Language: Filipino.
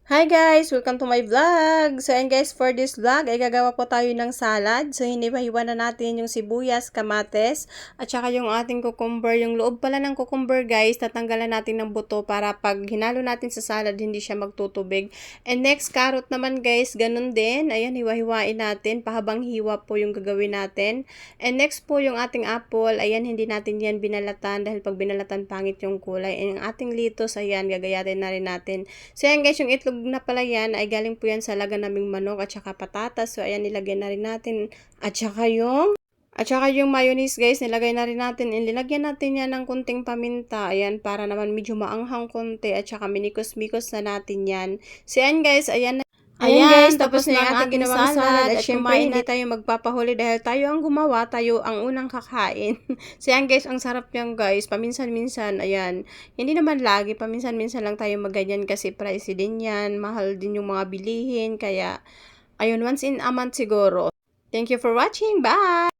Hi guys! Welcome to my vlog! So ayan guys, for this vlog ay gagawa po tayo ng salad. So hiniwa-hiwa na natin yung sibuyas, kamates, at saka yung ating cucumber. Yung loob pala ng cucumber guys, tatanggalan natin ng buto para pag hinalo natin sa salad, hindi siya magtutubig. And next, carrot naman guys, ganun din. Ayan, hiwa-hiwain natin. Pahabang hiwa po yung gagawin natin. And next po yung ating apple. Ayan, hindi natin yan binalatan dahil pag binalatan pangit yung kulay. And yung ating litos, ayan, gagayatin na rin natin. So ayan guys, yung itlog na pala yan ay galing po yan sa laga naming manok at saka patatas. So ayan, nilagay na rin natin. At saka yung mayonnaise guys, nilagay na rin natin. Nilagyan natin yan ng kunting paminta. Ayan, para naman medyo maanghang konti. At saka minikos-mikos na natin yan. So ayan guys, Ayan guys, tapos na yung ating ginawang salad. At syempre, hindi tayo magpapahuli dahil tayo ang gumawa, tayo ang unang kakain. So ayan guys, ang sarap niyan guys. Paminsan-minsan, ayan. Hindi naman lagi, paminsan-minsan lang tayo magganyan kasi pricey din yan. Mahal din yung mga bilihin. Kaya, ayun, once in a month siguro. Thank you for watching. Bye!